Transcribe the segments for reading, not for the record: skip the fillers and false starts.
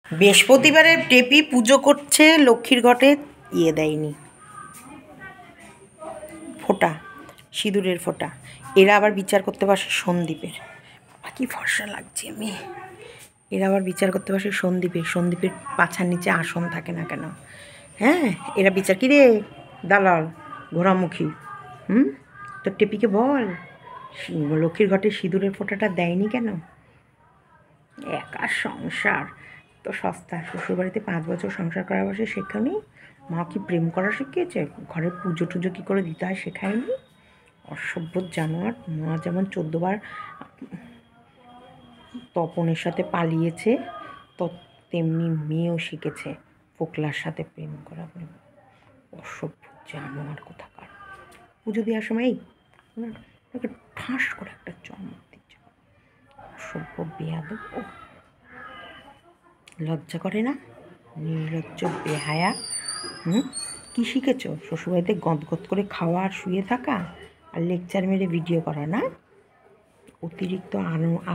বৃহস্পতিবারে টেপি পুজো করছে, লক্ষ্মীর ঘটে দেয়নি ফোঁটা, সিঁদুরের ফোঁটা। এরা আবার বিচার করতে পারছে সন্দীপের। কি ফর্সা লাগছে আমি। এরা আবার বিচার করতে পারছে সন্দীপের পাছার নিচে আসন থাকে না কেন? হ্যাঁ, এরা বিচার কি রে দালাল ঘোড়ামুখী। তো টেপিকে বল লক্ষ্মীর ঘটে সিঁদুরের ফোঁটাটা দেয়নি কেন? একা সংসার তো সস্তা। শ্বশুরবাড়িতে 5 বছর সংসার করা বসে সেখানেই মা কি প্রেম করা শিখিয়েছে? ঘরে পুজো টুজো কী করে দিতে হয় শেখায়নি? অসভ্য জানোয়ার। মা যেমন 14 বার তপনের সাথে পালিয়েছে, তো তেমনি মেয়েও শিখেছে ফোকলার সাথে প্রেম করা। অসভ্য জানোয়ার কোথাকার। পুজো দেওয়ার সময় ঠাস করে একটা চমক দিচ্ছে। অসভ্য বেয়াদব। ও লজ্জা করে না? নির্লজ্জ বেহায়া। কী শিখেছ? শ্বশুরবাড়িতে গদগদ করে খাওয়া আর শুয়ে থাকা আর লেকচার মেরে ভিডিও করা না? অতিরিক্ত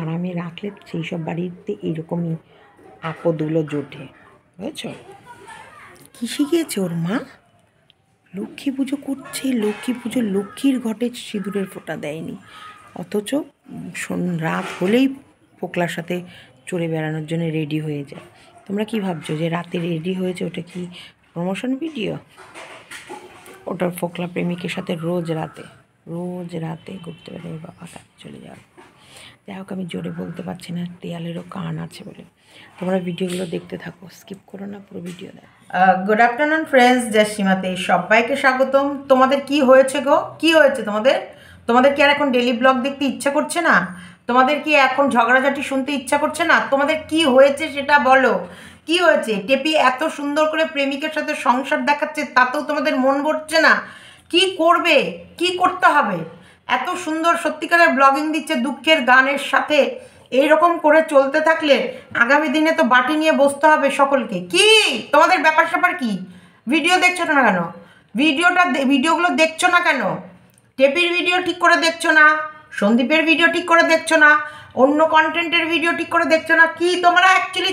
আরামে রাখলে সেই সব বাড়িতে এরকমই আপদগুলো জোটে, বুঝেছ? কী শিখিয়েছে ওর মা? লক্ষ্মী পুজো করছে, লক্ষ্মী পুজো, লক্ষ্মীর ঘটে সিঁদুরের ফোঁটা দেয়নি, অথচ রাত হলেই পোকলার সাথে চড়ে বেড়ানোর জন্য রেডি হয়ে যায়। তোমরা কি ভাবছো যে রাতে রেডি হয়েছে ওটা কি প্রমোশন ভিডিও? ওটা ফোকলা প্রেমিকের সাথে রোজ রাতে ঘুরতে বেড়ে বাবা কাছে চলে যাবে। যাই হোক, আমি জোরে বলতে পারছি না, দেয়ালেরও কান আছে বলে। তোমরা ভিডিওগুলো দেখতে থাকো, স্কিপ করো না, পুরো ভিডিও দেখো। গুড আফটারনুন ফ্রেন্ডস, জয় সীমাতে সবাইকে স্বাগতম। তোমাদের কি হয়েছে গো? কি হয়েছে তোমাদের কি আর এখন ডেলি ব্লগ দেখতে ইচ্ছা করছে না? তোমাদের কি এখন ঝগড়াঝাটি শুনতে ইচ্ছা করছে না? তোমাদের কি হয়েছে সেটা বলো। কি হয়েছে? টেপি এত সুন্দর করে প্রেমিকের সাথে সংসার দেখাচ্ছে, তাতেও তোমাদের মন ভরছে না? কি করবে? কি করতে হবে? এত সুন্দর সত্যিকারের ব্লগিং দিচ্ছে দুঃখের গানের সাথে। এইরকম করে চলতে থাকলে আগামী দিনে তো বাটি নিয়ে বসতে হবে সকলকে। কি তোমাদের ব্যাপার স্যাপার কি? ভিডিও দেখছো না কেন? ভিডিওগুলো দেখছো না কেন? টেপির ভিডিও ঠিক করে দেখছো না, সন্দীপের ভিডিও ঠিক করে দেখছো না, অন্য কন্টেন্টের ভিডিও ঠিক করে দেখছো না। কি তোমরা অ্যাকচুয়ালি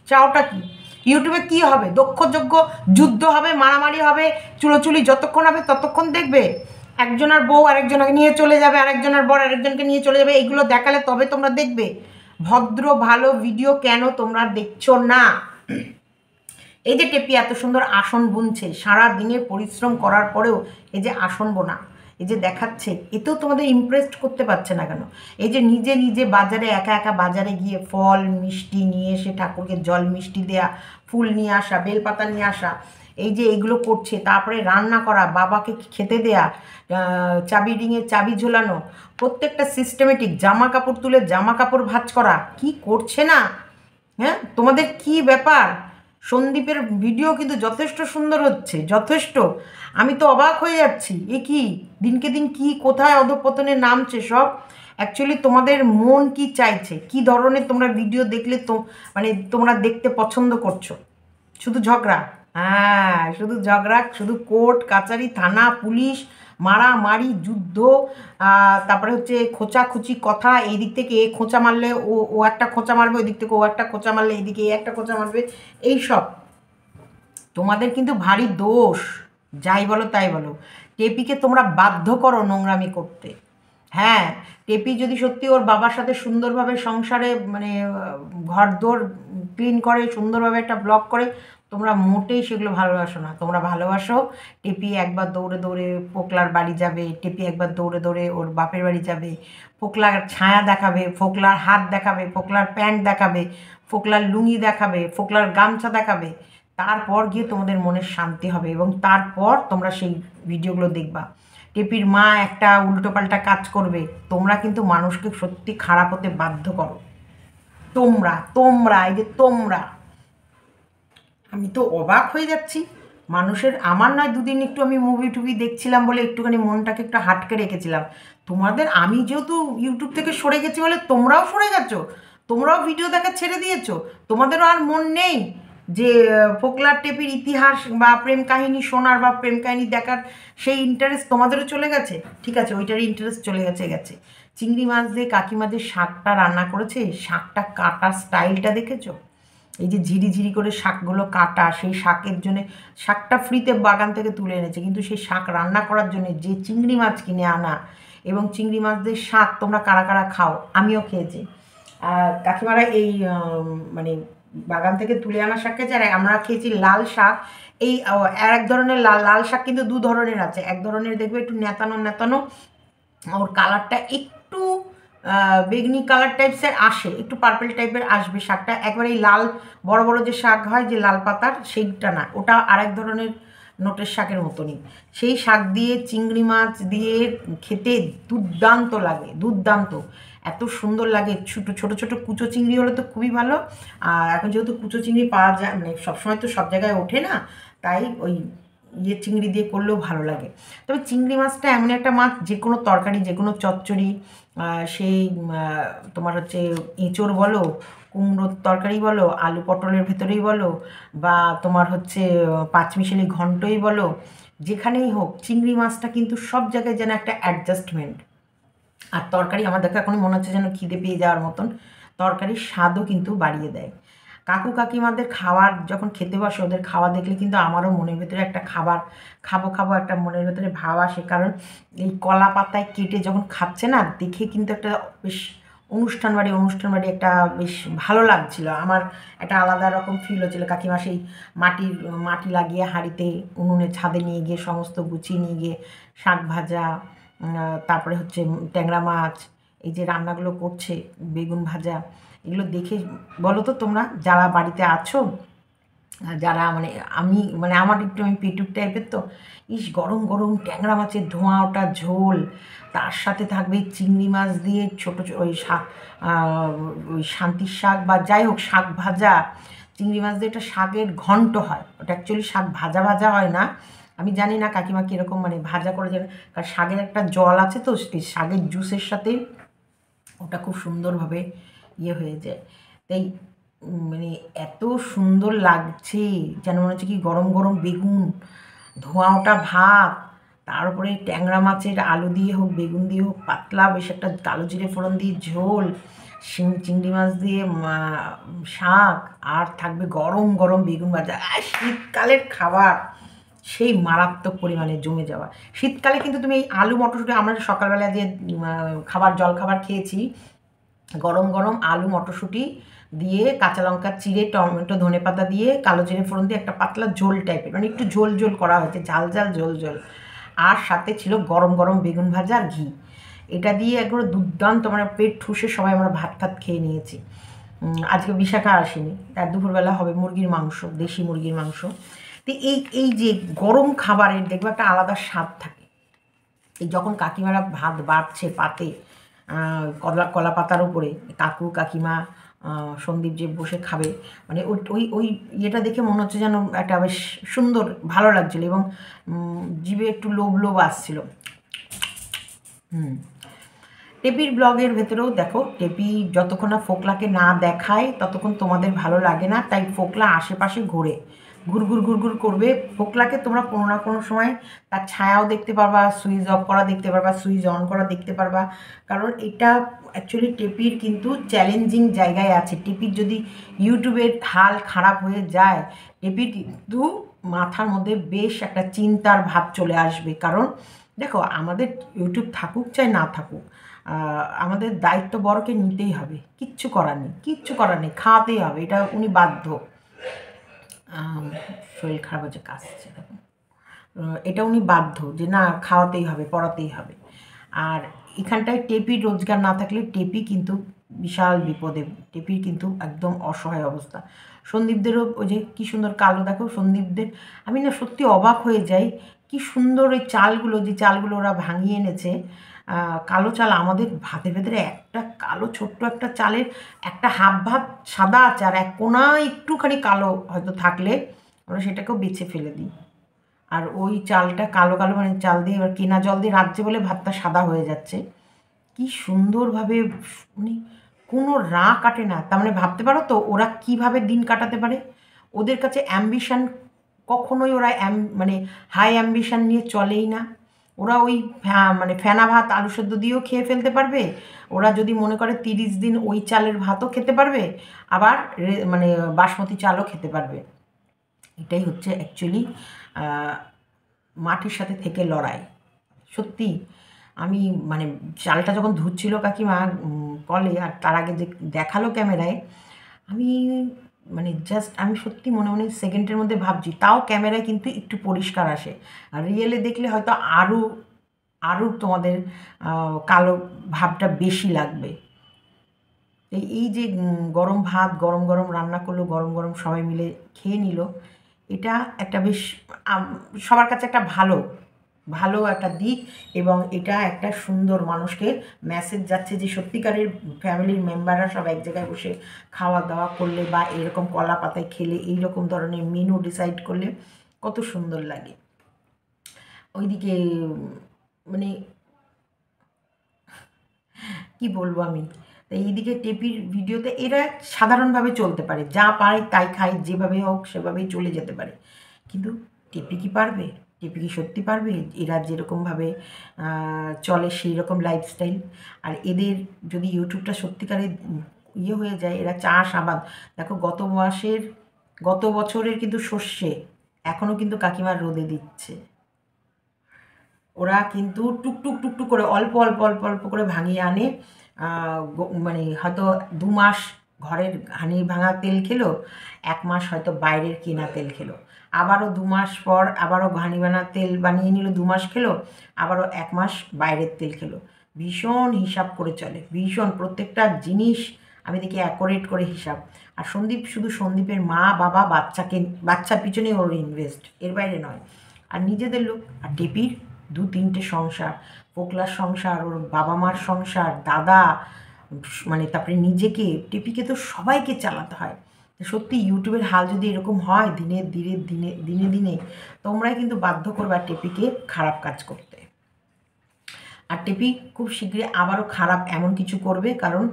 চাওটা কি? ইউটিউবে কি হবে? দক্ষযোগ্য যুদ্ধ হবে, মারামারি হবে, চুলোচুলি যতক্ষণ হবে ততক্ষণ দেখবে? একজনের বউ আরেকজনকে নিয়ে চলে যাবে, আরেকজনের বর আরেকজনকে নিয়ে চলে যাবে, এইগুলো দেখালে তবে তোমরা দেখবে? ভদ্র ভালো ভিডিও কেন তোমরা দেখছো না? এই যে টেপি এত সুন্দর আসন বুনছে, সারা দিনের পরিশ্রম করার পরেও এই যে আসন বোনা, এই যে দেখাচ্ছে, এতেও তোমাদের ইমপ্রেসড করতে পারছে না কেন? এই যে নিজে বাজারে একা বাজারে গিয়ে ফল মিষ্টি নিয়ে এসে ঠাকুরকে জল মিষ্টি দেয়া, ফুল নিয়ে আসা, বেলপাতা নিয়ে আসা, এই যে এগুলো করছে, তারপরে রান্না করা, বাবাকে খেতে দেয়া, চাবি রিংয়ে চাবি ঝোলানো, প্রত্যেকটা সিস্টেমেটিক, জামা কাপড় তুলে জামা কাপড় ভাঁজ করা, কি করছে না? হ্যাঁ, তোমাদের কি ব্যাপার? সন্দীপের ভিডিও কিন্তু যথেষ্ট সুন্দর হচ্ছে, যথেষ্ট। আমি তো অবাক হয়ে যাচ্ছি, এ কি দিনকে দিন কি কোথায় অধঃপতনে নামছে সব। অ্যাকচুয়ালি তোমাদের মন কি চাইছে? কি ধরনের তোমরা ভিডিও দেখলে তো মানে তোমরা দেখতে পছন্দ করছো? শুধু ঝগড়া? হ্যাঁ, শুধু ঝগড়া, শুধু কোর্ট কাচারি থানা পুলিশ মারামারি যুদ্ধ, তারপরে হচ্ছে খোঁচাখুচি কথা, এই দিক থেকে এ খোঁচা মারলে ও একটা খোঁচা মারবে, ওই দিক থেকে ও একটা খোঁচা মারলে এইদিকে এ একটা খোঁচা মারবে, এইসব। তোমাদের কিন্তু ভারী দোষ, যাই বলো তাই বলো। টেপিকে তোমরা বাধ্য করো নোংরামি করতে। হ্যাঁ, টেপি যদি সত্যি ওর বাবার সাথে সুন্দরভাবে সংসারে মানে ঘরদোর ক্লিন করে, সুন্দরভাবে একটা ব্লগ করে, তোমরা মোটেই সেগুলো ভালোবাসো না। তোমরা ভালোবাসো টেপি একবার দৌড়ে পোকলার বাড়ি যাবে, টেপি একবার দৌড়ে ওর বাপের বাড়ি যাবে, পোকলার ছায়া দেখাবে, ফোকলার হাত দেখাবে, ফোকলার প্যান্ট দেখাবে, ফোকলার লুঙ্গি দেখাবে, ফোকলার গামছা দেখাবে, তারপর গিয়ে তোমাদের মনের শান্তি হবে এবং তারপর তোমরা সেই ভিডিওগুলো দেখবা। টেপির মা একটা উল্টোপাল্টা কাজ করবে, তোমরা কিন্তু মানুষকে সত্যি খারাপ হতে বাধ্য করো। তোমরা এই যে তোমরা, আমি তো অবাক হয়ে যাচ্ছি মানুষের। আমার নয়, দুদিন একটু আমি মুভি টুভি দেখছিলাম বলে একটুখানি মনটাকে একটু হাটকে রেখেছিলাম। তোমাদের আমি যেহেতু ইউটিউব থেকে সরে গেছি বলে তোমরাও সরে গেছো, তোমরাও ভিডিও দেখা ছেড়ে দিয়েছো। তোমাদেরও আর মন নেই যে ফোকলার টেপির ইতিহাস বা প্রেম কাহিনী শোনার বা প্রেম কাহিনী দেখার, সেই ইন্টারেস্ট তোমাদেরও চলে গেছে। ঠিক আছে, ওইটারই ইন্টারেস্ট চলে গেছে। চিংড়ি মাছ দিয়ে কাকিমা যে শাকটা রান্না করেছে, শাকটা কাটার স্টাইলটা দেখেছো? এই যে ঝিরিঝিরি করে শাকগুলো কাটা, সেই শাকের জন্যে, শাকটা ফ্রিতে বাগান থেকে তুলে এনেছে, কিন্তু সেই শাক রান্না করার জন্য যে চিংড়ি মাছ কিনে আনা, এবং চিংড়ি মাছদের শাক তোমরা কারা কারা খাও, আমিও খেয়েছি। কাকিমারা এই মানে বাগান থেকে তুলে আনা শাক খেয়েছে, আর আমরা খেয়েছি লাল শাক। এই আর এক ধরনের লাল শাক কিন্তু দু ধরনের আছে। এক ধরনের দেখবে একটু নেতানো নেতানো, ওর কালারটা একটু বেগনি কালার টাইপসের আসে, একটু পার্পল টাইপের আসবে শাকটা। একবারে এই লাল বড় বড় যে শাক হয় যে লাল পাতার, সেইটা না, ওটা আরেক ধরনের নোটের শাকের মতনই। সেই শাক দিয়ে চিংড়ি মাছ দিয়ে খেতে দুর্দান্ত লাগে, দুর্দান্ত, এত সুন্দর লাগে। ছোটো ছোটো ছোটো কুচো চিংড়ি হলে তো খুবই ভালো। আর এখন যেহেতু কুচো চিংড়ি পাওয়া যায়, মানে সবসময় তো সব জায়গায় ওঠে না, তাই ওই চিংড়ি দিয়ে করলেও ভালো লাগে। তবে চিংড়ি মাছটা এমন একটা মাছ, যে কোনো তরকারি, যে কোনো চচ্চড়ি, সেই তোমার হচ্ছে এঁচোড় বলো, কুমড়োর তরকারি বলো, আলু পটলের ভেতরেই বলো, বা তোমার হচ্ছে পাঁচমিশালি ঘন্টই বলো, যেখানেই হোক চিংড়ি মাছটা কিন্তু সব জায়গায় যেন একটা অ্যাডজাস্টমেন্ট। আর তরকারি আমার দেখে এখনই মনে হচ্ছে যেন খিদে পেয়ে যাওয়ার মতন, তরকারির স্বাদও কিন্তু বাড়িয়ে দেয়। কাকু কাকিমাদের খাবার যখন খেতে বসে, ওদের খাওয়া দেখলে কিন্তু আমারও মনের ভেতরে একটা খাবার খাবো খাবো একটা মনের ভেতরে ভাব আসে। কারণ এই কলা পাতায় কেটে যখন খাচ্ছে না, দেখে কিন্তু একটা বেশ অনুষ্ঠান বাড়ি একটা বেশ ভালো লাগছিল আমার, একটা আলাদা রকম ফিল হচ্ছিলো। কাকিমা সেই মাটি লাগিয়ে হাঁড়িতে উনুনে ছাদে নিয়ে গিয়ে সমস্ত গুছিয়ে নিয়ে গিয়ে শাক ভাজা, তারপরে হচ্ছে ট্যাংরা মাছ, এই যে রান্নাগুলো করছে, বেগুন ভাজা, এগুলো দেখে বলো তো তোমরা যারা বাড়িতে আছো, যারা মানে আমার একটু আমি পেটুক টাইপের, তো গরম গরম ট্যাংরা মাছের ধোঁয়া ওটা ঝোল, তার সাথে থাকবে চিংড়ি মাছ দিয়ে ছোটো ওই শাক, ওই শান্তির শাক বা যাই হোক শাক ভাজা, চিংড়ি মাছ দিয়ে একটা শাকের ঘন্ট হয়, ওটা অ্যাকচুয়ালি শাক ভাজা ভাজা হয় না। আমি জানি না কাকিমা কীরকম মানে ভাজা করে জানে, কারণ শাকের একটা জল আছে, তো শাকের জুসের সাথে ওটা খুব সুন্দরভাবে হয়ে যায়। তাই মানে এত সুন্দর লাগছে, যেন মনে হচ্ছে কি গরম গরম বেগুন, ধোঁয়া ওটা ভাত, তার উপরে ট্যাংরা মাছের আলু দিয়ে হোক, বেগুন দিয়ে হোক, পাতলা বেশ একটা কালো জিরে ফোড়ন দিয়ে ঝোল, চিংড়ি মাছ দিয়ে শাক, আর থাকবে গরম গরম বেগুন ভাজা। শীতকালের খাবার সেই মারাত্মক পরিমাণে জমে যাওয়া। শীতকালে কিন্তু তুমি এই আলু মটরশুঁটি, আমরা সকালবেলা যে জলখাবার খেয়েছি, গরম গরম আলু মটরশুঁটি দিয়ে কাঁচা লঙ্কা চিড়ে, টমেটো ধনেপাতা দিয়ে কালো জিরে ফোড়ন দিয়ে একটা পাতলা ঝোল টাইপের, মানে একটু ঝোল ঝোল করা হয়েছে, ঝাল ঝাল ঝোল ঝোল, আর সাথে ছিল গরম গরম বেগুন ভাজা আর ঘি। এটা দিয়ে একবার দুর্দান্ত, মানে পেট ঠুসে সবাই আমরা ভাত টাত খেয়ে নিয়েছি। আজকে বিশাখা আসেনি, তার দুপুরবেলা হবে মুরগির মাংস, দেশি মুরগির মাংস। তো এই যে গরম খাবারের দেখবে একটা আলাদা স্বাদ থাকে। এই যখন কাকিমারা ভাত বাড়ছে পাতে, কলা পাতার উপরে, কাকু কাকিমা সন্দীপ যে বসে খাবে, মানে ওই ওই ইয়েটা দেখে মনে হচ্ছে যেন একটা বেশ সুন্দর ভালো লাগছিলো, এবং জিভে একটু লোভ লোভ আসছিল। টেপির ব্লগের ভেতরেও দেখো, টেপি যতক্ষণ না ফোকলাকে না দেখায় ততক্ষণ তোমাদের ভালো লাগে না, তাই ফোকলা আশেপাশে ঘোরে, ঘুরঘুর করবে। ফোকলাকে তোমরা কোনো না কোনো সময় তার ছায়াও দেখতে পারবা, সুইচ অফ করা দেখতে পারবা, সুইচ অন করা দেখতে পারবা। কারণ এটা অ্যাকচুয়ালি টেপির কিন্তু চ্যালেঞ্জিং জায়গায় আছে। টেপির যদি ইউটিউবের হাল খারাপ হয়ে যায়, টেপির কিন্তু মাথার মধ্যে বেশ একটা চিন্তার ভাব চলে আসবে। কারণ দেখো, আমাদের ইউটিউব থাকুক চাই না থাকুক, আমাদের দায়িত্ব বড়কে নিতেই হবে, কিচ্ছু করার নেই, খাওয়াতেই হবে, এটা উনি বাধ্য। শরীর খারাপ হচ্ছে, কাশছে, দেখুন, এটা উনি বাধ্য যে না, খাওয়াতেই হবে, পড়াতেই হবে। আর এখানটায় টেপির রোজগার না থাকলে টেপি কিন্তু বিশাল বিপদে, টেপির কিন্তু একদম অসহায় অবস্থা। সন্দীপদেরও ওই যে কী সুন্দর কালো, দেখো সন্দীপদের, আমি না সত্যি অবাক হয়ে যাই, কি সুন্দর ওই চালগুলো, যে চালগুলো ওরা ভাঙিয়ে এনেছে, কালো চাল। আমাদের ভাতের ভেতরে একটা কালো ছোট্ট একটা চালের একটা হাফ ভাত সাদা আছে, আর এক কোনা একটুখানি কালো হয়তো থাকলে আমরা সেটাকেও বেছে ফেলে দিই। আর ওই চালটা কালো কালো, মানে চাল দিয়ে এবার কেনা জল দিয়ে রাঁধছে বলে ভাতটা সাদা হয়ে যাচ্ছে। কি সুন্দরভাবে, মানে কোনো রা কাটে না। তার মানে ভাবতে পারো তো ওরা কিভাবে দিন কাটাতে পারে। ওদের কাছে অ্যাম্বিশান কখনোই, ওরা মানে হাই অ্যাম্বিশান নিয়ে চলেই না। ওরা ওই মানে ফেনা ভাত আলু সেদ্ধ দিয়েও খেয়ে ফেলতে পারবে, ওরা যদি মনে করে 30 দিন ওই চালের ভাতও খেতে পারবে, আবার মানে বাসমতি চালও খেতে পারবে। এটাই হচ্ছে অ্যাকচুয়ালি মাটির সাথে থেকে লড়াই। সত্যি আমি মানে চালটা যখন ধুচ্ছিল কাকিমা কলে, আর তার আগে যে দেখালো ক্যামেরায়, আমি মানে জাস্ট আমি সত্যি মনে মনে সেকেন্ডের মধ্যে ভাবছি, তাও ক্যামেরায় কিন্তু একটু পরিষ্কার আসে, আর রিয়েলে দেখলে হয়তো আরও আরও তোমাদের কালো ভাবটা বেশি লাগবে। এই যে গরম ভাত গরম গরম রান্না করলো, গরম গরম সবাই মিলে খেয়ে নিল, এটা একটা বেশ সবার কাছে একটা ভালো ভালো একটা দিক, এবং এটা একটা সুন্দর মানুষকে মেসেজ যাচ্ছে যে সত্যিকারের ফ্যামিলির মেম্বাররা সব এক জায়গায় বসে খাওয়া দাওয়া করলে বা এরকম কলা পাতায় খেলে এইরকম ধরনের মেনু ডিসাইড করলে কত সুন্দর লাগে। ওইদিকে মানে কি বলবো আমি, এইদিকে টেপির ভিডিওতে এরা সাধারণভাবে চলতে পারে, যা পারে তাই খায়, যেভাবে হোক সেভাবেই চলে যেতে পারে, কিন্তু টেপি কি পারবে? টেপি কি সত্যি পারবে এরা যেরকমভাবে চলে সেই রকম লাইফস্টাইল? আর এদের যদি ইউটিউবটা সত্যিকারে ইয়ে হয়ে যায়, এরা চাষ আবাদ, দেখো গত বছরের কিন্তু সর্ষে এখনও কিন্তু কাকিমার রোদে দিচ্ছে। ওরা কিন্তু টুকটুক টুকটুক করে অল্প অল্প অল্প অল্প করে ভাঙিয়ে আনে, মানে হয়তো 2 মাস ঘরের ঘানি ভাঙা তেল খেলো, 1 মাস হয়তো বাইরের কেনা তেল খেলো, আবারও 2 মাস পর আবারও ঘানি বানা তেল বানিয়ে নিল, 2 মাস খেলো, আবারও 1 মাস বাইরের তেল খেলো। ভীষণ হিসাব করে চলে, ভীষণ প্রত্যেকটা জিনিস আমি দেখি অ্যাকোরেট করে হিসাব। আর সন্দীপ শুধু সন্দীপের মা বাবা বাচ্চার পিছনে ওর ইনভেস্ট, এর বাইরে নয়। আর নিজেদের লোক, আর টেপির 2-3টে সংসার, পোকলার সংসার, ওর বাবা মার সংসার, দাদা, মানে তারপরে নিজেকে, টেপিকে তো সবাইকে চালাতে হয়। সত্যি ইউটিউবের হাল যদি এরকম হয় দিনে দিনে দিনে দিনে দিনে, তোমরাই কিন্তু বাধ্য করবে টেপিকে খারাপ কাজ করতে। আর টেপি খুব শীঘ্রই আবারও খারাপ এমন কিছু করবে, কারণ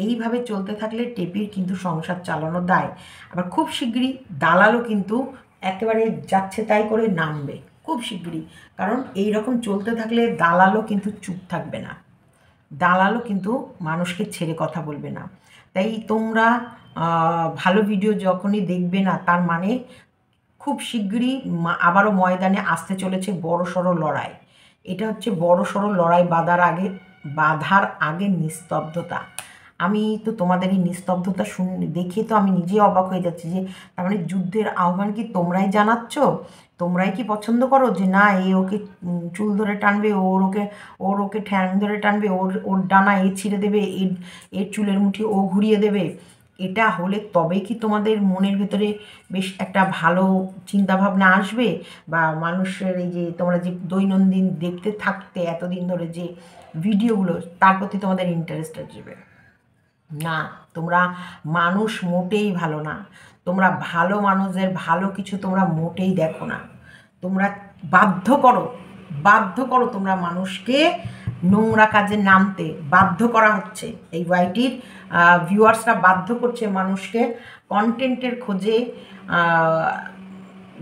এইভাবে চলতে থাকলে টেপির কিন্তু সংসার চালানো দায়। আবার খুব শীঘ্রই দালালও কিন্তু একেবারে যাচ্ছে তাই করে নামবে খুব শীঘ্রই, কারণ এই রকম চলতে থাকলে দালালও কিন্তু চুপ থাকবে না, দালালও কিন্তু মানুষকে ছেড়ে কথা বলবে না। তাই তোমরা ভালো ভিডিও যখনই দেখবে না, তার মানে খুব শীঘ্রই আবারও ময়দানে আসতে চলেছে বড়সড় লড়াই। এটা হচ্ছে বড়সড় লড়াই বাধার আগে নিস্তব্ধতা। আমি তো তোমাদের এই নিস্তব্ধতা দেখে তো আমি নিজেই অবাক হয়ে যাচ্ছি, যে তার মানে যুদ্ধের আহ্বান কি তোমরাই জানাচ্ছ? তোমরাই কি পছন্দ করো যে না এ ওকে চুল ধরে টানবে, ওর ওকে ঠ্যাং ধরে টানবে, ওর ডানা এ ছিঁড়ে দেবে, এর চুলের মুঠি ও ঘুরিয়ে দেবে? এটা হলে তবেই কি তোমাদের মনের ভেতরে বেশ একটা ভালো চিন্তাভাবনা আসবে, বা মানুষের এই যে তোমরা যে দৈনন্দিন দেখতে থাকতে এতদিন ধরে যে ভিডিওগুলো, তার প্রতি তোমাদের ইন্টারেস্ট আসবে? না, তোমরা মানুষ মোটেই ভালো না, তোমরা ভালো মানুষদের ভালো কিছু তোমরা মোটেই দেখো না। তোমরা বাধ্য করো তোমরা মানুষকে নোংরা কাজে নামতে, বাধ্য করা হচ্ছে। এই ওয়াইটির ভিউয়ার্সরা বাধ্য করছে মানুষকে কন্টেন্টের খোঁজে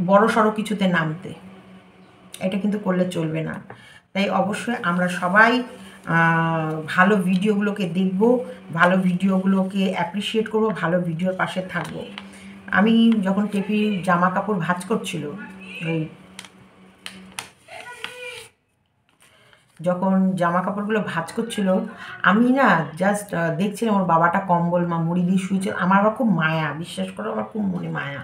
বড় সড়ো কিছুতে নামতে। এটা কিন্তু করলে চলবে না। তাই অবশ্যই আমরা সবাই ভালো ভিডিওগুলোকে দেখব, ভালো ভিডিওগুলোকে অ্যাপ্রিসিয়েট করব, ভালো ভিডিওর পাশে থাকব। আমি যখন টেপির জামা কাপড় ভাঁজ করছিল, যখন জামা কাপড়গুলো ভাঁজ করছিল, আমি না জাস্ট দেখছিলাম ওর বাবাটা কম্বল মুড়ি দিয়ে শুয়েছিল, আমার আবার খুব মায়া, বিশ্বাস করো আমার খুব মনে মায়া।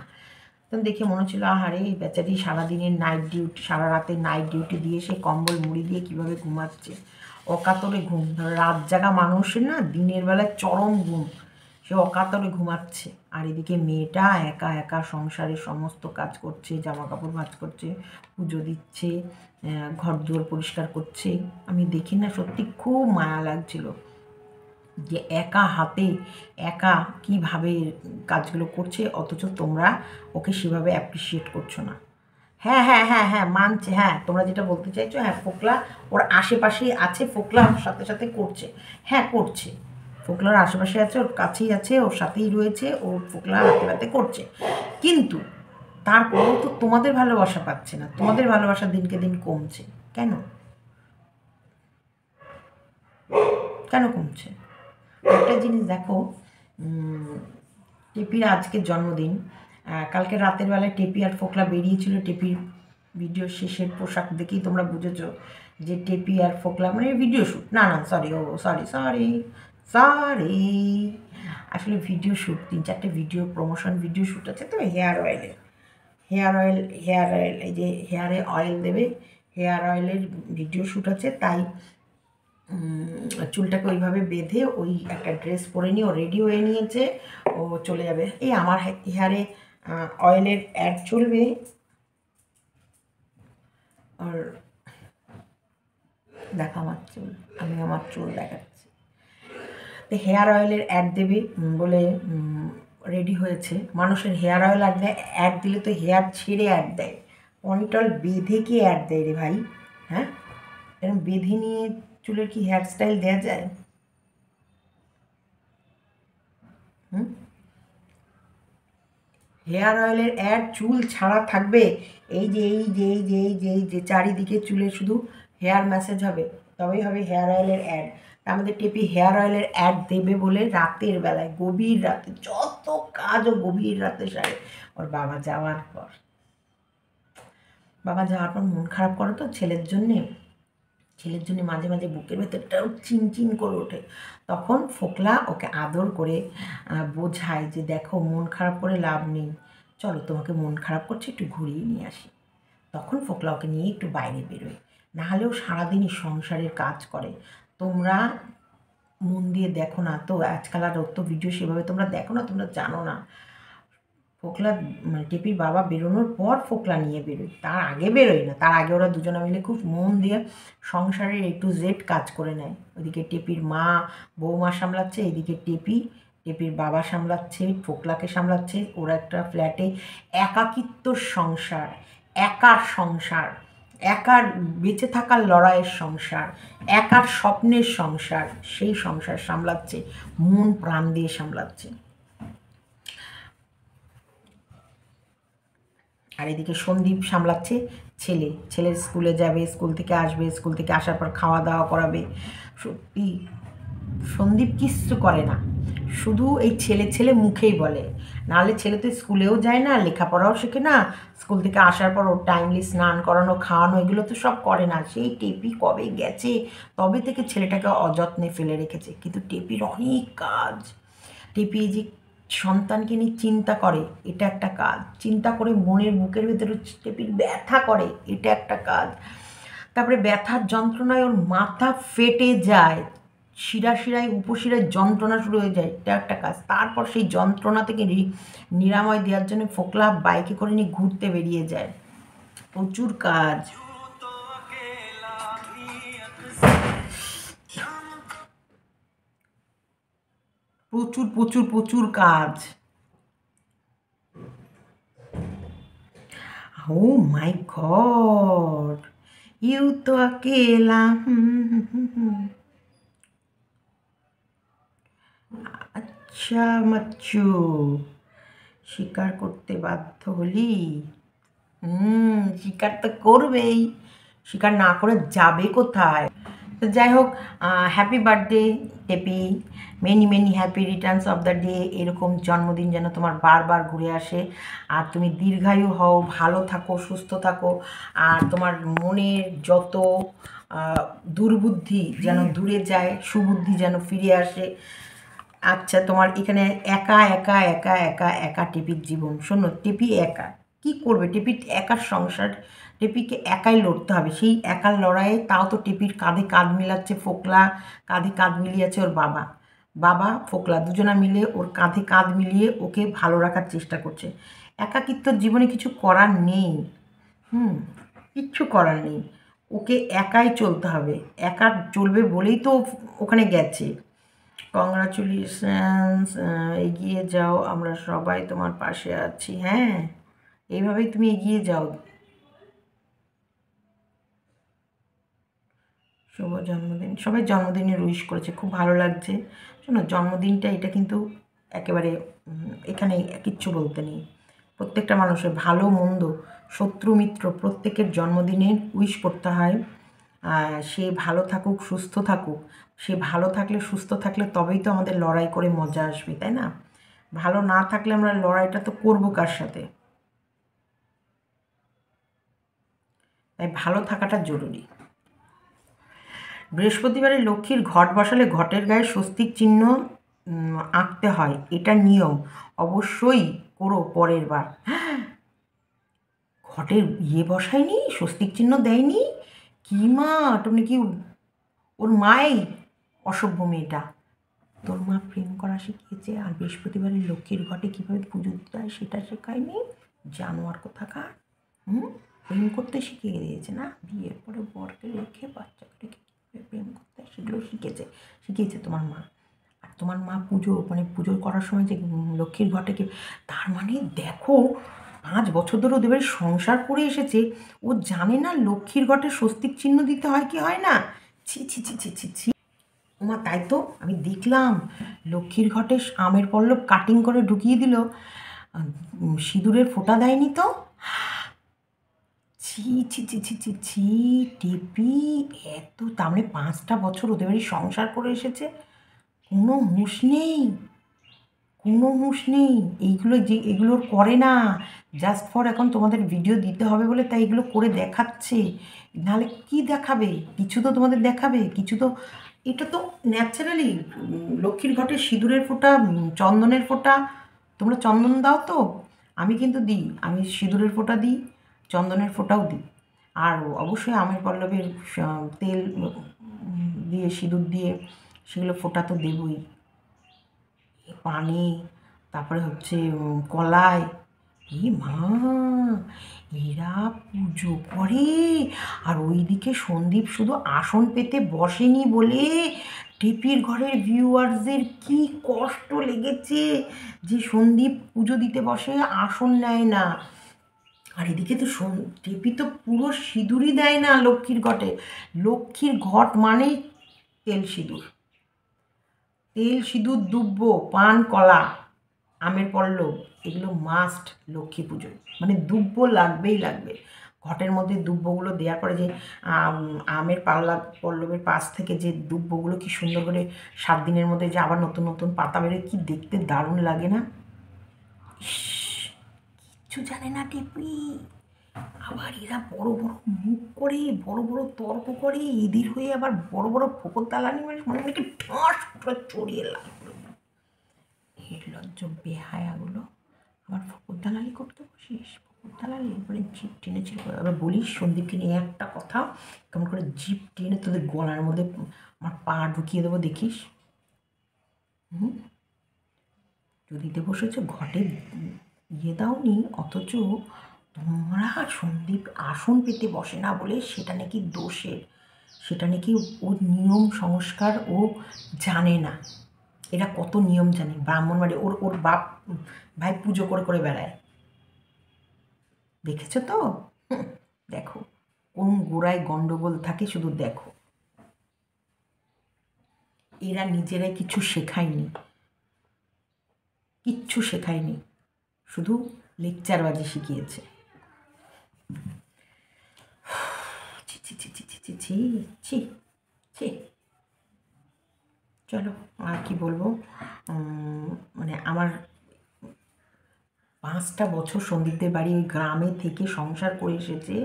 তখন দেখে মনে হচ্ছিলো আহারে এই বেচারি সারাদিনের সারা রাতের নাইট ডিউটি দিয়ে সে কম্বল মুড়ি দিয়ে কীভাবে ঘুমাচ্ছে, অকাতরে ঘুম। রাত জাগা মানুষের না দিনের বেলায় চরম ঘুম, সে অকাতরে ঘুমাচ্ছে। আর এদিকে মেয়েটা একা একা সংসারের সমস্ত কাজ করছে, জামা কাপড় ভাঁজ করছে, পুজো দিচ্ছে, ঘর দুয়ার পরিষ্কার করছে। আমি দেখি না সত্যি খুব মায়া লাগছিল যে একা হাতে একা কীভাবে কাজগুলো করছে, অথচ তোমরা ওকে সেভাবে অ্যাপ্রিসিয়েট করছো না। হ্যাঁ হ্যাঁ হ্যাঁ হ্যাঁ মানছে, হ্যাঁ তোমরা যেটা বলতে চাইছো, হ্যাঁ ফোকলা ওর আশেপাশেই আছে, ফোকলা ওর সাথে সাথে করছে, হ্যাঁ করছে, ফোকলার আশেপাশে আছে, ওর কাছেই আছে, ওর সাথেই রয়েছে, ও ফোকলা হাতে হাতে করছে। কিন্তু তারপরেও তো তোমাদের ভালোবাসা পাচ্ছে না, তোমাদের ভালোবাসা দিনকে দিন কমছে কেন? কেন কমছে? একটা জিনিস দেখো, টেপির আজকের জন্মদিন, কালকে রাতের বেলায় টেপি আর ফোকলা বেরিয়েছিল। টেপির ভিডিও শেষের পোশাক দেখেই তোমরা বুঝেছ যে টেপি আর ফোকলা মানে ভিডিও শ্যুট, না না sorry, oh sorry sorry sorry, আসলে ভিডিও শ্যুট, 3-4টে ভিডিও প্রমোশন ভিডিও শ্যুট আছে তো হেয়ার অয়েলের। হেয়ার অয়েল এই যে হেয়ারে অয়েল দেবে, হেয়ার অয়েলের ভিডিও শ্যুট আছে, তাই চুলটাকে ওইভাবে বেঁধে ওই একটা ড্রেস পরে নিয়ে ও রেডি হয়ে নিয়েছে, ও চলে যাবে। এই আমার হেয়ারে অয়েলের অ্যাড চলবে, আর দেখা আমার চুল, আমি আমার চুল দেখাচ্ছি। তো হেয়ার অয়েলের অ্যাড দেবে বলে রেডি হয়েছে। মানুষের হেয়ার অয়েল অ্যাড দিলে তো হেয়ার ছেড়ে অ্যাড দেয়, পনিটল বেঁধে কি অ্যাড দেয় রে ভাই? হ্যাঁ, এরকম বেঁধে নিয়ে চুলের কি হেয়ার স্টাইল দেওয়া যায়? হেয়ার অয়েলের অ্যাড চুল ছাড়া থাকবে, এই যে চারিদিকে চুলে শুধু হেয়ার ম্যাসেজ হবে, তবেই হবে হেয়ার অয়েলের অ্যাড। আমাদের টেপি হেয়ার অয়েলের অ্যাড দেবে বলে রাতের বেলায়, গভীর রাতে, যত কাজও গভীর রাতে সারে। ওর বাবা যাওয়ার পর মন খারাপ করো তো ছেলের জন্যে, মাঝে মাঝে বুকের ভেতরটাও চিনচিন করে ওঠে। তখন ফোকলা ওকে আদর করে বোঝায় যে দেখো, মন খারাপ করে লাভ নেই, চলো তোমাকে মন খারাপ করছে, একটু ঘুরিয়ে নিয়ে আসি। তখন ফোকলা ওকে নিয়ে একটু বাইরে বেরোয়, নাহলেও সারাদিনই সংসারের কাজ করে। তোমরা মন দিয়ে দেখো না তো, আজকাল আর অত ভিডিও সেভাবে তোমরা দেখো না, তোমরা জানো না। ফোকলা মানে টেপির বাবা বেরোনোর পর ফোকলা নিয়ে বেরোয়, তার আগে বেরোয় না। তার আগে ওরা দুজনে মিলে খুব মন দিয়ে সংসারের A to Z কাজ করে নেয়। ওদিকে টেপির মা বৌমা সামলাচ্ছে, এদিকে টেপির বাবা সামলাচ্ছে, ফোকলাকে সামলাচ্ছে। ওরা একটা ফ্ল্যাটে একাকিত্ব সংসার, একার সংসার, একার বেঁচে থাকার লড়াইয়ের সংসার, একার স্বপ্নের সংসার, সেই সংসার সামলাচ্ছে, মন প্রাণ দিয়ে সামলাচ্ছে। আর এদিকে সন্দীপ সামলাচ্ছে ছেলের স্কুলে যাবে, স্কুল থেকে আসবে, স্কুল থেকে আসার পর খাওয়া দাওয়া করাবে। সত্যি সন্দীপ কিচ্ছু করে না, শুধু এই ছেলে মুখেই বলে, নাহলে ছেলে তো স্কুলেও যায় না, লেখাপড়াও শেখে না, স্কুল থেকে আসার পর ওর টাইমলি স্নান করানো, খাওয়ানো, এগুলো তো সব করে না। সেই টেপি কবে গেছে তবে থেকে ছেলেটাকে অযত্নে ফেলে রেখেছে। কিন্তু টেপির অনেক কাজ। টেপি যে সন্তানকে নিয়ে চিন্তা করে, এটা একটা কাজ। চিন্তা করে মনের বুকের ভেতরে টেপির ব্যথা করে, এটা একটা কাজ। তারপরে ব্যথার যন্ত্রণায় ওর মাথা ফেটে যায়, শিরায় উপশিরায় যন্ত্রণা শুরু হয়ে যায়, এটা একটা কাজ। তারপর সেই যন্ত্রণা থেকে নিরাময় দেওয়ার জন্য ফোকলা বাইকে করে নিয়ে ঘুরতে বেরিয়ে যায়। প্রচুর কাজ। প্রচুর প্রচুর প্রচুর কাজ। ও মাই গড, ইউ তো अकेला। আচ্ছা মাচ্চু, স্বীকার করতে বাধ্য হলি? স্বীকার তো করবেই, স্বীকার না করে যাবে কোথায়? তো যাই হোক, happy birthday Tepi, many happy Returns of the day. এরকম জন্মদিন যেন তোমার বারবার ঘুরে আসে, আর তুমি দীর্ঘায়ু হও, ভালো থাকো, সুস্থ থাকো, আর তোমার মনের যত দুর্বুদ্ধি যেন দূরে যায়, সুবুদ্ধি যেন ফিরে আসে। আচ্ছা, তোমার এখানে একা একা একা একা একা টেপির জীবন। শোনো, টেপি একা কি করবে? টেপির একার সংসার, টেপিকে একাই লড়তে হবে। সেই একার লড়াইয়ে তাও তো টেপির কাঁধে কাঁধ মিলাচ্ছে ফোকলা, কাঁধে কাঁধ মিলিয়েছে ওর বাবা ফোকলা, দুজনা মিলে ওর কাঁধে কাঁধ মিলিয়ে ওকে ভালো রাখার চেষ্টা করছে। একাকিত্বর জীবনে কিছু করার নেই, কিচ্ছু করার নেই। ওকে একাই চলতে হবে, একা চলবে বলেই তো ওখানে গেছে। কংগ্রাচুলেশনস, এগিয়ে যাও, আমরা সবাই তোমার পাশে আছি। হ্যাঁ, এইভাবেই তুমি এগিয়ে যাও। শুভ জন্মদিন। সবাই জন্মদিনের উইশ করেছে, খুব ভালো লাগছে। শোনো, জন্মদিনটা এটা কিন্তু একেবারে এখানে কিচ্ছু বলতে নেই। প্রত্যেকটা মানুষের ভালো মন্দ, শত্রু মিত্র প্রত্যেকের জন্মদিনে উইশ করতে হয়। সে ভালো থাকুক, সুস্থ থাকুক। সে ভালো থাকলে, সুস্থ থাকলে তবেই তো আমাদের লড়াই করে মজা আসবে, তাই না? ভালো না থাকলে আমরা লড়াইটা তো করবো কার সাথে? তাই ভালো থাকাটা জরুরি। বৃহস্পতিবারে লক্ষ্মীর ঘট বসালে ঘটের গায়ে স্বস্তিক চিহ্ন আঁকতে হয়, এটা নিয়ম। অবশ্যই করো পরের বার। ঘটের বসায়নি, স্বস্তিক চিহ্ন দেয়নি? কি মা, তুমি কি ওর মাই অসভ্য মেয়েটা? তোর মা প্রেম করা শিখিয়েছে আর বৃহস্পতিবারের লক্ষ্মীর ঘটে কীভাবে পুজো দিতে হয় সেটা শেখায়নি? জানোয়ার কোথাকার। প্রেম করতে শিখিয়ে দিয়েছে না? বিয়ের পরে বরকে রেখে বাচ্চাকে রেখে কীভাবে প্রেম করতে হয় সেগুলো শিখিয়েছে তোমার মা। আর তোমার মা পুজো করার সময় যে লক্ষ্মীর ঘটেকে, তার মানে দেখো 5 বছর ধরে ওদের বাড়ি সংসার করে এসেছে, ও জানে না লক্ষ্মীর ঘটে স্বস্তিক চিহ্ন দিতে হয় কি হয় না? ছি ছি ছি ছি ছি ছি। ওমা, তাই তো আমি দেখলাম লক্ষ্মীর ঘটে আমের পল্লব কাটিং করে ঢুকিয়ে দিল, সিঁদুরের ফোঁটা দেয়নি তো। ছি ছি ছি ছি ছি ছি। টেপি এত, তার মানে 5টা বছর ওদের বাড়ি সংসার করে এসেছে, কোনো হুঁশ নেই, কোনো হুঁশ নেই। এগুলোর করে না, জাস্ট ফর এখন তোমাদের ভিডিও দিতে হবে বলে তাই এগুলো করে দেখাচ্ছে। নাহলে কি দেখাবে? কিছু তো তোমাদের দেখাবে, কিছু তো। এটা তো ন্যাচারালি লক্ষ্মীর ঘটে সিঁদুরের ফোঁটা, চন্দনের ফোঁটা। তোমরা চন্দন দাও তো? আমি কিন্তু দিই, আমি সিঁদুরের ফোঁটা দিই, চন্দনের ফোঁটাও দিই। আর অবশ্যই আমের পল্লবের তেল দিয়ে, সিঁদুর দিয়ে সেগুলো ফোঁটা তো দেবই। পানি, তারপরে হচ্ছে কলাই। মা, এরা পুজো করে আর ওইদিকে সন্দীপ শুধু আসন পেতে বসেনি বলে টিপির ঘরের ভিউয়ার্সদের কি কষ্ট লেগেছে যে সন্দীপ পুজো দিতে বসে আসন নেয় না। আর এদিকে তো টিপি তো পুরো সিঁদুরই দেয় না লক্ষ্মীর ঘটে। লক্ষ্মীর ঘট মানেই তেল সিঁদুর, তেল সিঁদুর, দুব্ব, পান, কলা, আমের পল্লব, এগুলো মাস্ট লক্ষ্মী পুজোয়। মানে দুব্ব লাগবেই লাগবে। ঘটের মধ্যে দুব্বগুলো দেওয়ার পরে যে আমের পল্লবের পাশ থেকে যে দুব্বগুলো কি সুন্দর করে 7 দিনের মধ্যে যে আবার নতুন নতুন পাতা বেরোয়, কি দেখতে দারুণ লাগে না? কিচ্ছু জানে না টিপি। আবার এরা বড় বড় মুখ করে, বড় বড় তর্ক করে, এদের হয়ে আবার বড় বড় ফোকর দালানি, মানে মনে মনে কি ঠাস করে চড়িয়ে লাগলো। নির্লজ্জ বেহায়াগুলো আবার ফোকর দালালি করতে বসিস, ফোকর দালালি বলে জিপ টেনেছিল। আবার বলিস সন্দীপকে নিয়ে একটা কথা, কেমন করে জিপ টেনে তোদের গলার মধ্যে আমার পা ঢুকিয়ে দেবো দেখিস। যদি দিতে বসেছে ঘটে দাওনি, অথচ তোমরা সন্দীপ আসন পেতে বসে না বলে সেটা নাকি দোষের, সেটা নাকি ওর নিয়ম সংস্কার ও জানে না। এরা কত নিয়ম জানে, ব্রাহ্মণ বাড়ি ওর ওর বাপ ভাই পুজো করে করে বেড়ায়, দেখেছো তো? দেখো কোন গোড়ায় গন্ডগোল থাকে, শুধু দেখো। এরা নিজেরাই কিছু শেখায়নি, কিচ্ছু শেখায়নি, শুধু লেকচারবাজি শিখিয়েছে। ছি ছি ছি ছি ছি ছি ছি ছি। চলো আর কি বলবো, মানে আমার 5টা বছর সন্দীপদের বাড়ি ওই গ্রামে থেকে সংসার করে এসেছে,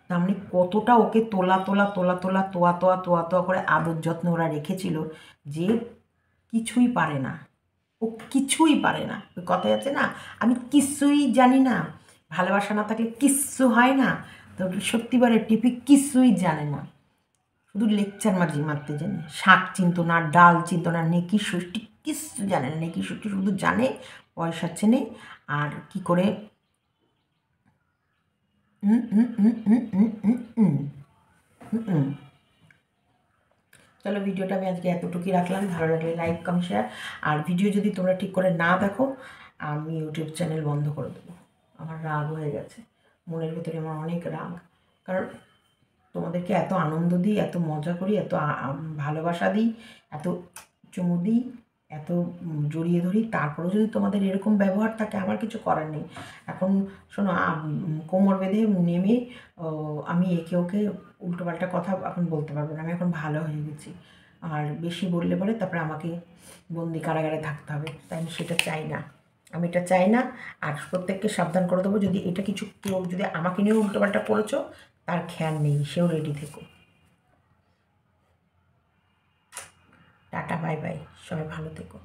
তার মানে কতটা ওকে তোলা তোলা তোলা তোলা তোয়া তোয়া তোয়া তোয়া করে আদর যত্ন ওরা রেখেছিল, যে কিছুই পারে না, ও কিছুই পারে না। ওই কথাই আছে না, আমি কিছুই জানি না, ভালোবাসা না থাকলে কিচ্ছু হয় না। তো সত্যিবারে টিপি কিছুই জানে না, শুধু লেকচার মারতে জানে। শাক চিনত না, ডাল চিনত না, নেকি ষষ্ঠী কিচ্ছু জানে না। নেকি ষষ্ঠী শুধু জানে পয়সা চেনে আর কি করে চলো ভিডিওটা আমি আজকে এতটুকুই রাখলাম। ভালো লাগলে লাইক, কমেন্ট, শেয়ার। আর ভিডিও যদি তোমরা ঠিক করে না দেখো, আমি ইউটিউব চ্যানেল বন্ধ করে দেবো। আমার রাগ হয়ে গেছে, মনের ভেতরে আমার অনেক রাগ। কারণ তোমাদেরকে এত আনন্দ দিই, এত মজা করি, এত ভালোবাসা দিই, এত চুমু দিই, এত জড়িয়ে ধরি, তারপরেও যদি তোমাদের এরকম ব্যবহার থাকে আমার কিছু করার নেই। এখন শোনো, কোমর বেঁধে নেমে আমি একে ওকে উল্টোপাল্টা কথা এখন বলতে পারবো না, আমি এখন ভালো হয়ে গেছি। আর বেশি বললে পরে তারপরে আমাকে বন্দি কারাগারে থাকতে হবে, তাই আমি সেটা চাই না, আমি এটা চাই না। আর প্রত্যেককে সাবধান করে দেবো, যদি এটা কিছু কেউ যদি আমাকে নিয়ে উল্টোপাল্টা করেছো, তার খেয়াল নেই, সেও রেডি থেকো। টাটা, বাই বাই, সবাই ভালো থেকো।